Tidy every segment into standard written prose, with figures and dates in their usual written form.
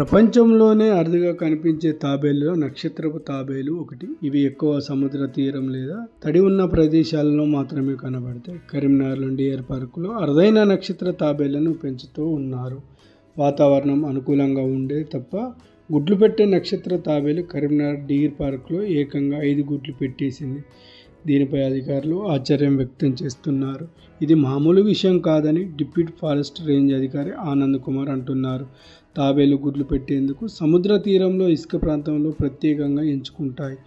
ప్రపంచంలోనే అరుదుగా కనిపించే తాబేలులో నక్షత్రపు తాబేలు ఒకటి. ఇవి ఎక్కువ సముద్ర తీరం లేదా తడి ఉన్న ప్రదేశాలలో మాత్రమే కనబడతాయి. కరీంనగర్లోని డియర్ పార్కులో అరుదైన నక్షత్ర తాబేళ్లను పెంచుతూ ఉన్నారు. వాతావరణం అనుకూలంగా ఉండే తప్ప గుడ్లు పెట్టే నక్షత్ర తాబేలు కరీంనగర్ డియర్ పార్కులో ఏకంగా 5 గుడ్లు పెట్టేసింది. దీనిపై అధికారులు ఆశ్చర్యం వ్యక్తం చేస్తున్నారు. ఇది మామూలు విషయం కాదని డిప్యూటీ ఫారెస్ట్ రేంజ్ అధికారి ఆనంద్ కుమార్ అంటున్నారు. తాబేలు గుడ్లు పెట్టేందుకు సముద్ర తీరంలో ఇసుక ప్రాంతంలో ప్రత్యేకంగా ఎంచుకుంటాయి.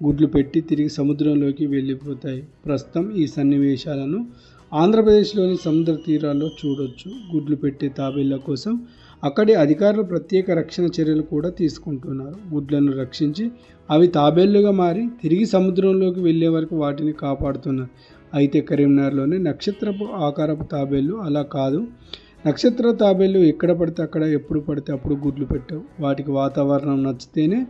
గుడ్లు పెట్టి తిరిగి సముద్రంలోకి వెళ్ళిపోతాయి. ప్రస్తుతం ఈ సన్నివేశాలను ఆంధ్రప్రదేశ్లోని సముద్ర తీరాల్లో చూడొచ్చు. గుడ్లు పెట్టే తాబేళ్ల కోసం అక్కడి అధికారులు ప్రత్యేక రక్షణ చర్యలు కూడా తీసుకుంటున్నారు. గుడ్లను రక్షించి అవి తాబేళ్లుగా మారి తిరిగి సముద్రంలోకి వెళ్ళే వరకు వాటిని కాపాడుతున్నారు. అయితే కరీంనగర్లోని నక్షత్రపు ఆకారపు తాబేళ్లు అలా కాదు. నక్షత్ర తాబేళ్లు ఎక్కడ పడితే అక్కడ ఎప్పుడు పడితే అప్పుడు గుడ్లు పెట్టవు. వాటికి వాతావరణం నచ్చితేనే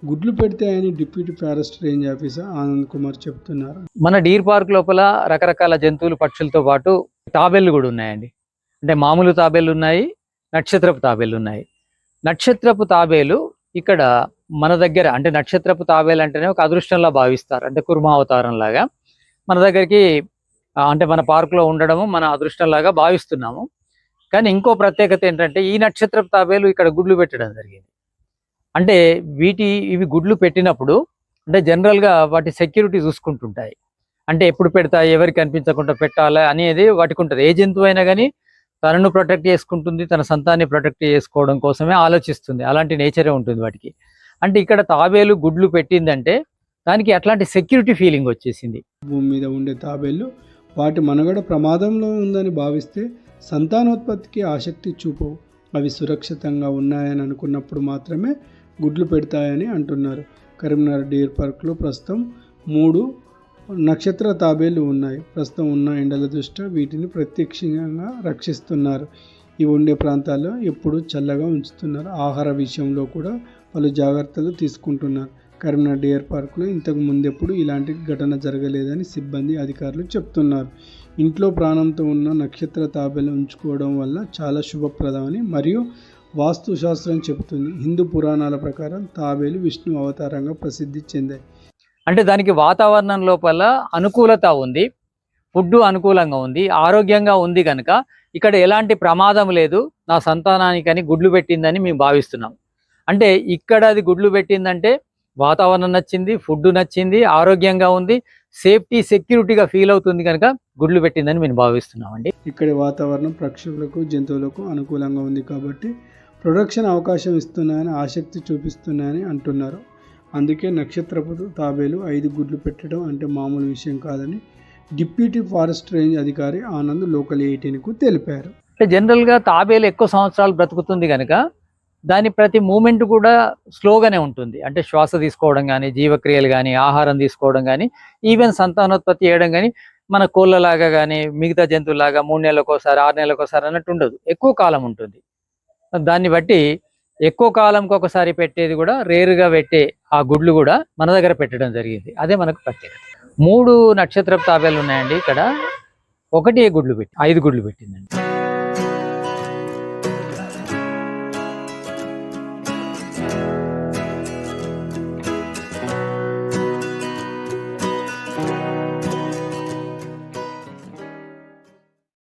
గుడ్లు పెడతాయని deputy forest range officer Anand Kumar చెప్తున్నారు. మన డీర్ పార్క్ లోపల రకరకాల జంతువులు పక్షులతో పాటు తాబేళ్లు కూడా ఉన్నాయండి. అంటే మామూలు తాబేళ్లు ఉన్నాయి, నక్షత్రపు తాబేళ్లు ఉన్నాయి. నక్షత్రపు తాబేలు ఇక్కడ మన దగ్గర అంటే నక్షత్రపు తాబేలు అంటేనే ఒక అదృష్టంలా భావిస్తారు. అంటే కుర్మావతారం లాగా మన దగ్గరికి అంటే మన పార్కులో ఉండడము మన అదృష్టంలాగా భావిస్తున్నాము. కానీ ఇంకో ప్రత్యేకత ఏంటంటే ఈ నక్షత్రపు తాబేలు ఇక్కడ గుడ్లు పెట్టడం జరిగింది. అంటే ఇవి గుడ్లు పెట్టినప్పుడు అంటే జనరల్గా వాటి సెక్యూరిటీ చూసుకుంటుంటాయి. అంటే ఎప్పుడు పెడతాయి, ఎవరికి కనిపించకుండా పెట్టాలా అనేది వాటికి ఉంటుంది. ఏ జంతువు అయినా కానీ తనను ప్రొటెక్ట్ చేసుకుంటుంది, తన సంతాన్ని ప్రొటెక్ట్ చేసుకోవడం కోసమే ఆలోచిస్తుంది. అలాంటి నేచరే ఉంటుంది వాటికి. అంటే ఇక్కడ తాబేలు గుడ్లు పెట్టిందంటే దానికి అట్లాంటి సెక్యూరిటీ ఫీలింగ్ వచ్చేసింది. భూమి మీద ఉండే తాబేళ్లు వాటి మనుగడ ప్రమాదంలో ఉందని భావిస్తే సంతానోత్పత్తికి ఆసక్తి చూపవు. అవి సురక్షితంగా ఉన్నాయని అనుకున్నప్పుడు మాత్రమే గుడ్లు పెడతాయని అంటున్నారు. కరీంనగర్ డియర్ పార్క్లో ప్రస్తుతం 3 నక్షత్ర తాబేళ్లు ఉన్నాయి. ప్రస్తుతం ఉన్న ఎండల దృష్ట్యా వీటిని ప్రత్యక్షంగా రక్షిస్తున్నారు. ఇవి ఉండే ప్రాంతాల్లో ఎప్పుడు చల్లగా ఉంచుతున్నారు. ఆహార విషయంలో కూడా పలు జాగ్రత్తలు తీసుకుంటున్నారు. కరీంనగర్ డియర్ పార్కులో ఇంతకు ముందెప్పుడు ఇలాంటి ఘటన జరగలేదని సిబ్బంది అధికారులు చెప్తున్నారు. ఇంట్లో ప్రాణంతో ఉన్న నక్షత్ర తాబేలు ఉంచుకోవడం వల్ల చాలా శుభప్రదమని మరియు వాస్తు శాస్త్రం చెబుతుంది. హిందూ పురాణాల ప్రకారం తాబేలు విష్ణు అవతారంగా ప్రసిద్ధి చెందాయి. అంటే దానికి వాతావరణం లోపల అనుకూలత ఉంది, ఫుడ్ అనుకూలంగా ఉంది, ఆరోగ్యంగా ఉంది కనుక ఇక్కడ ఎలాంటి ప్రమాదం లేదు. నా సంతానానికని గుడ్లు పెట్టిందని మేము భావిస్తున్నాం. అంటే ఇక్కడ అది గుడ్లు పెట్టిందంటే వాతావరణం నచ్చింది, ఫుడ్ నచ్చింది, ఆరోగ్యంగా ఉంది, సేఫ్టీ సెక్యూరిటీగా ఫీల్ అవుతుంది కనుక గుడ్లు పెట్టిందని మేము భావిస్తున్నామండి. ఇక్కడి వాతావరణం పక్షులకు జంతువులకు అనుకూలంగా ఉంది కాబట్టి ప్రొడక్షన్ అవకాశం ఇస్తున్నాయని ఆసక్తి చూపిస్తున్నాయని అంటున్నారు. అందుకే నక్షత్రపు తాబేలు 5 గుడ్లు పెట్టడం అంటే మామూలు విషయం కాదని డిప్యూటీ ఫారెస్ట్ రేంజ్ అధికారి ఆనంద్ లోకల్ 18కు తెలిపారు. అంటే జనరల్గా తాబేలు ఎక్కువ సంవత్సరాలు బ్రతుకుతుంది కనుక దాని ప్రతి మూమెంట్ కూడా స్లోగానే ఉంటుంది. అంటే శ్వాస తీసుకోవడం కానీ, జీవక్రియలు కానీ, ఆహారం తీసుకోవడం కానీ, ఈవెన్ సంతానోత్పత్తి చేయడం కానీ మన కోళ్ళలాగా కానీ మిగతా జంతువులాగా 3 నెలలకోసారి 6 నెలలకోసారి అన్నట్టు ఉండదు. ఎక్కువ కాలం ఉంటుంది. దాన్ని బట్టి ఎక్కువ కాలంకి ఒకసారి పెట్టేది కూడా రేరుగా పెట్టే ఆ గుడ్లు కూడా మన దగ్గర పెట్టడం జరిగింది. అదే మనకు ప్రత్యేకత. 3 నక్షత్రపు తాబేలు ఉన్నాయండి ఇక్కడ. 1 గుడ్లు పెట్టి 5 గుడ్లు పెట్టిందండి.